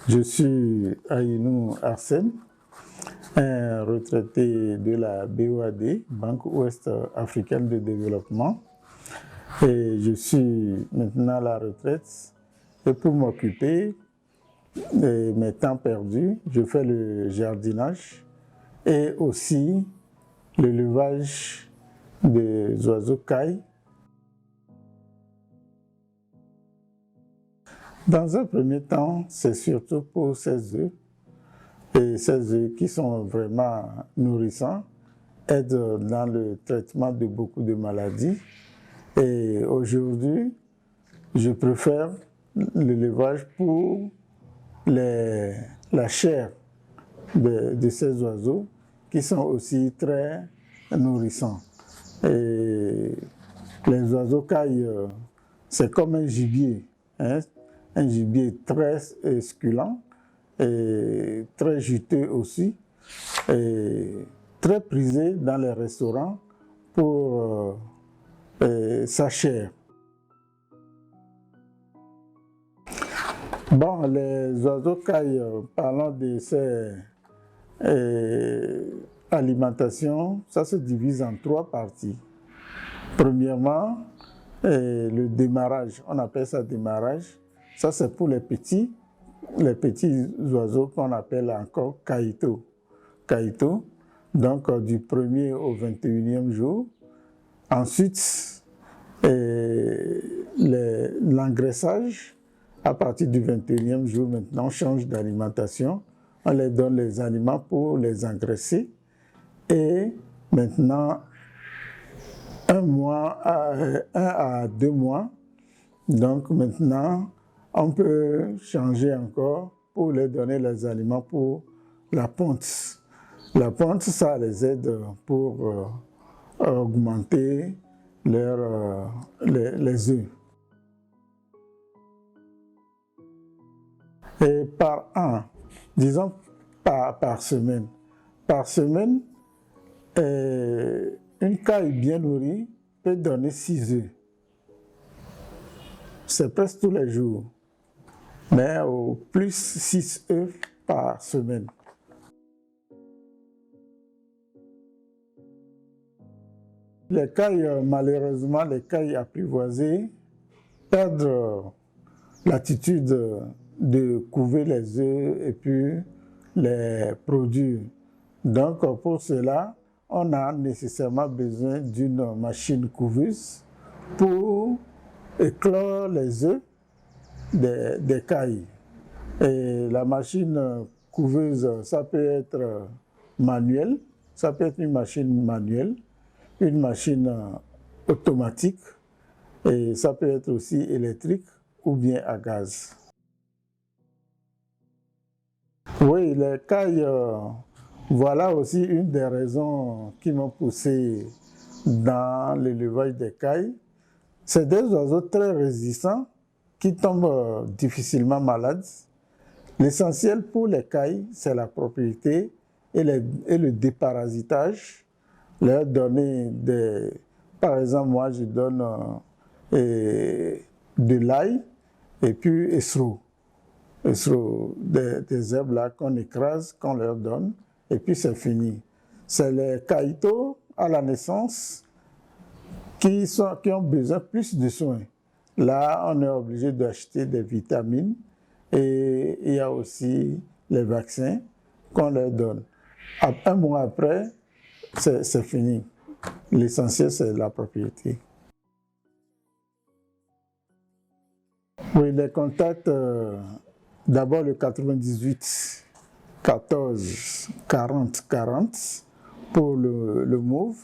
Je suis Aïnou Arsène, un retraité de la BOAD, Banque Ouest Africaine de Développement. Et je suis maintenant à la retraite. Et pour m'occuper de mes temps perdus, je fais le jardinage et aussi l'élevage des oiseaux cailles. Dans un premier temps, c'est surtout pour ces œufs. Et ces œufs qui sont vraiment nourrissants aident dans le traitement de beaucoup de maladies. Et aujourd'hui, je préfère l'élevage pour la chair de ces oiseaux qui sont aussi très nourrissants. Et les oiseaux cailles, c'est comme un gibier, hein? Un gibier très succulent et très juteux aussi, et très prisé dans les restaurants pour sa chair. Bon, les oiseaux cailles, parlant de ces alimentations, ça se divise en trois parties. Premièrement, le démarrage, on appelle ça démarrage. Ça, c'est pour les petits oiseaux qu'on appelle encore caïto. Caïto, donc du 1er au 21e jour. Ensuite, l'engraissage, à partir du 21e jour, maintenant, on change d'alimentation. On les donne les aliments pour les engraisser. Et maintenant, 1 à 2 mois, donc maintenant, on peut changer encore pour leur donner les aliments pour la ponte. La ponte, ça les aide pour augmenter les œufs. Et par an, disons par semaine. Par semaine, une caille bien nourrie peut donner 6 œufs. C'est presque tous les jours, mais au plus 6 œufs par semaine. Les cailles, malheureusement, les cailles apprivoisées perdent l'attitude de couver les œufs et puis les produire. Donc pour cela, on a nécessairement besoin d'une machine couveuse pour éclore les œufs des cailles. Et la machine couveuse, ça peut être manuelle, ça peut être une machine manuelle, une machine automatique, et ça peut être aussi électrique ou bien à gaz. Oui, les cailles, voilà aussi une des raisons qui m'ont poussé dans l'élevage des cailles. C'est des oiseaux très résistants qui tombent difficilement malades. L'essentiel pour les cailles, c'est la propriété et le déparasitage. Leur donner par exemple, moi je donne de l'ail et puis des herbes là qu'on écrase, qu'on leur donne, et puis c'est fini. C'est les caïtos à la naissance qui ont besoin plus de soins. Là, on est obligé d'acheter des vitamines et il y a aussi les vaccins qu'on leur donne. 1 mois après, c'est fini. L'essentiel, c'est la propriété. Oui, les contacts, d'abord le 98 14 40 40 pour le mauve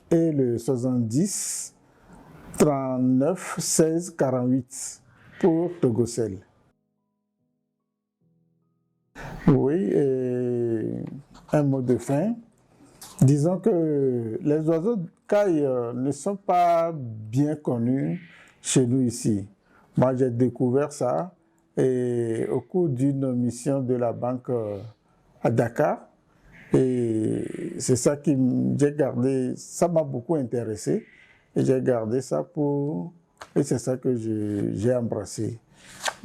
et le 70 39 16 48 pour Togocel. Oui, et un mot de fin. Disons que les oiseaux de caille ne sont pas bien connus chez nous ici. Moi, j'ai découvert ça et au cours d'une mission de la banque à Dakar. Et c'est ça que j'ai gardé, ça m'a beaucoup intéressé. Et j'ai gardé ça et c'est ça que j'ai embrassé.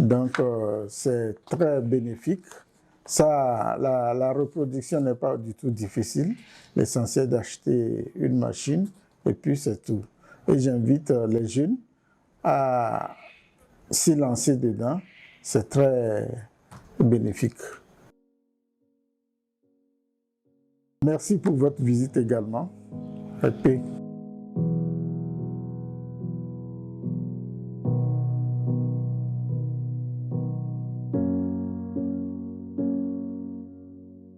Donc, c'est très bénéfique. Ça, la reproduction n'est pas du tout difficile. L'essentiel d'acheter une machine et puis c'est tout. Et j'invite les jeunes à s'y lancer dedans. C'est très bénéfique. Merci pour votre visite également. Et puis,